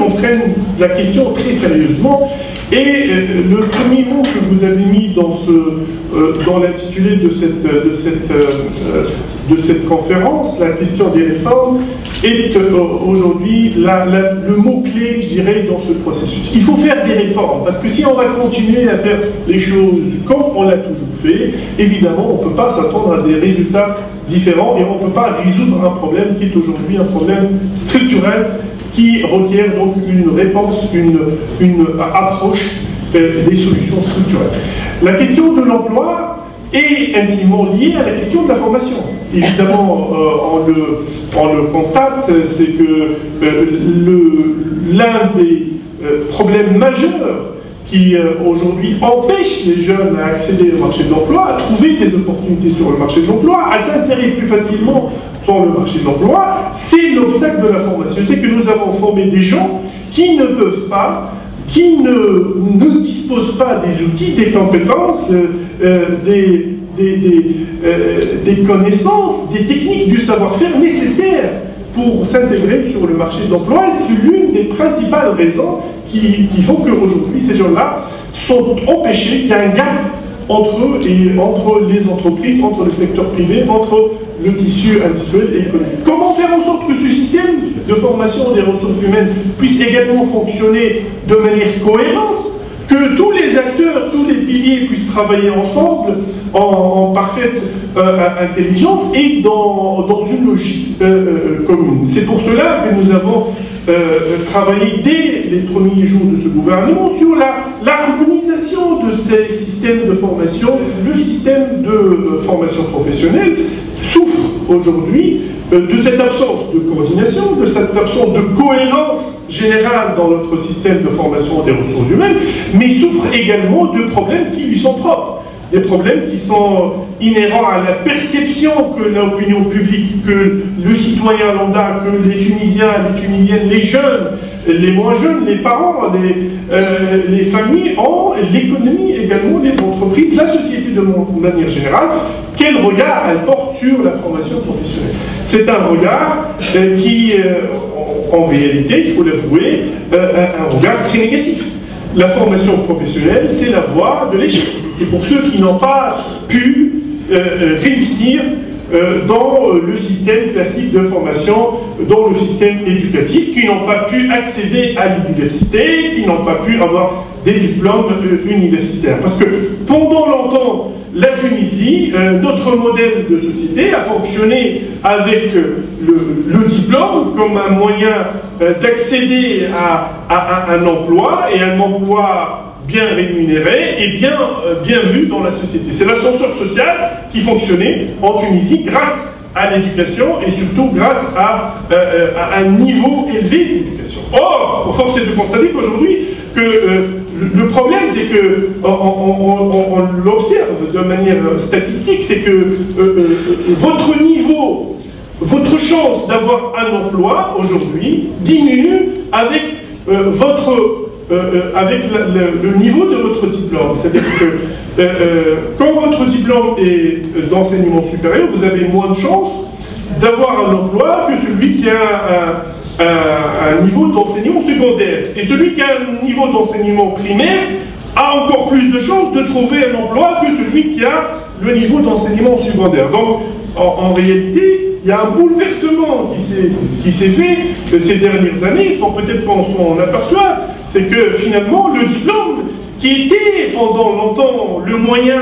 on prenne la question très sérieusement. Et le premier mot que vous avez mis dans l'intitulé de cette conférence, la question des réformes, est aujourd'hui le mot-clé, je dirais, dans ce processus. Il faut faire des réformes, parce que si on va continuer à faire les choses comme on l'a toujours fait, évidemment, on ne peut pas s'attendre à des résultats différents et on ne peut pas résoudre un problème qui est aujourd'hui un problème structurel qui requiert donc une réponse, une approche des solutions structurelles. La question de l'emploi est intimement liée à la question de la formation. Évidemment, on le constate, c'est que l'un des problèmes majeurs qui aujourd'hui empêche les jeunes à accéder au marché de l'emploi, à trouver des opportunités sur le marché de l'emploi, à s'insérer plus facilement sur le marché de l'emploi, c'est l'obstacle de la formation. C'est que nous avons formé des gens qui ne peuvent pas, qui ne disposent pas des outils, des compétences, des connaissances, des techniques, du savoir-faire nécessaires pour s'intégrer sur le marché de l'emploi. Et c'est l'une des principales raisons qui font qu'aujourd'hui, ces gens-là sont empêchés. Il y a un gap entre eux et entre les entreprises, entre le secteur privé, entre le tissu industriel et économique. Comment faire en sorte que ce système de formation des ressources humaines puisse également fonctionner de manière cohérente, que tous les acteurs, tous les piliers puissent travailler ensemble en parfaite intelligence et dans une logique commune. C'est pour cela que nous avons travaillé dès les premiers jours de ce gouvernement sur l'harmonisation de ces systèmes de formation. Le système de formation professionnelle souffre aujourd'hui de cette absence de coordination, de cette absence de cohérence générale dans notre système de formation des ressources humaines, mais souffre également de problèmes qui lui sont propres. Des problèmes qui sont inhérents à la perception que l'opinion publique, que le citoyen lambda, que les Tunisiens, les Tunisiennes, les jeunes, les moins jeunes, les parents, les familles ont, l'économie également, les entreprises, la société de manière générale, quel regard elle porte sur la formation professionnelle. C'est un regard qui, en réalité, il faut l'avouer, un regard très négatif. La formation professionnelle, c'est la voie de l'échec. C'est pour ceux qui n'ont pas pu réussir dans le système classique de formation, dans le système éducatif, qui n'ont pas pu accéder à l'université, qui n'ont pas pu avoir des diplômes universitaires. Parce que pendant longtemps, la Tunisie, notre modèle de société, a fonctionné avec le diplôme comme un moyen d'accéder à un emploi, et un emploi bien rémunéré et bien vu dans la société. C'est l'ascenseur social qui fonctionnait en Tunisie grâce à l'éducation et surtout grâce à un niveau élevé d'éducation. Or, force est de constater qu'aujourd'hui, le problème, c'est que on l'observe de manière statistique, c'est que votre niveau, votre chance d'avoir un emploi aujourd'hui diminue avec avec le niveau de votre diplôme. C'est-à-dire que quand votre diplôme est d'enseignement supérieur, vous avez moins de chances d'avoir un emploi que celui qui a un niveau d'enseignement secondaire. Et celui qui a un niveau d'enseignement primaire a encore plus de chances de trouver un emploi que celui qui a le niveau d'enseignement secondaire. Donc, en réalité, il y a un bouleversement qui s'est fait ces dernières années, sans peut-être qu'on s'en aperçoive, c'est que finalement, le diplôme, qui était pendant longtemps le moyen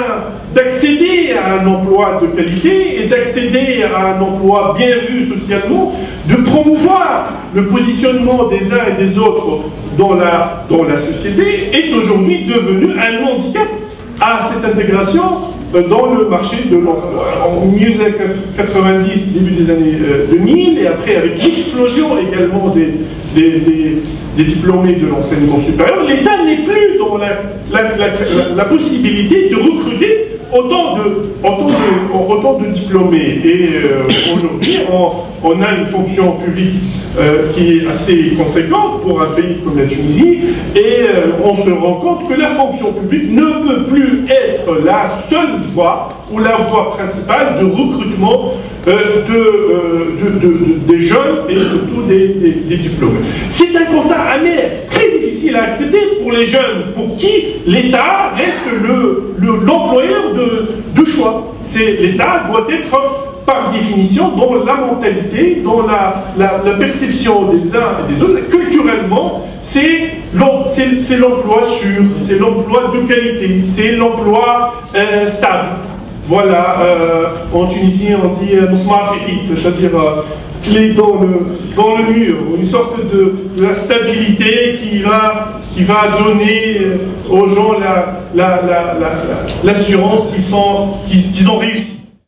d'accéder à un emploi de qualité et d'accéder à un emploi bien vu socialement, de promouvoir le positionnement des uns et des autres dans la société, est aujourd'hui devenu un handicap à cette intégration dans le marché de l'emploi. En milieu des années 90, début des années 2000, et après avec l'explosion également des diplômés de l'enseignement supérieur, l'État n'est plus dans la possibilité de recruter autant autant de diplômés. Et aujourd'hui, on a une fonction publique qui est assez conséquente pour un pays comme la Tunisie, et on se rend compte que la fonction publique ne peut plus être la seule voie ou la voie principale de recrutement des jeunes et surtout des diplômés. C'est un constat amer, très difficile à accepter pour les jeunes, pour qui l'État reste l'employeur de choix. L'État doit être, par définition, dans la mentalité, dans la perception des uns et des autres, culturellement, c'est l'emploi sûr, c'est l'emploi de qualité, c'est l'emploi stable. Voilà, en Tunisie on dit mousmar fihit, c'est-à-dire clé dans le mur, une sorte de la stabilité qui va donner aux gens l'assurance qu'ils ont réussi.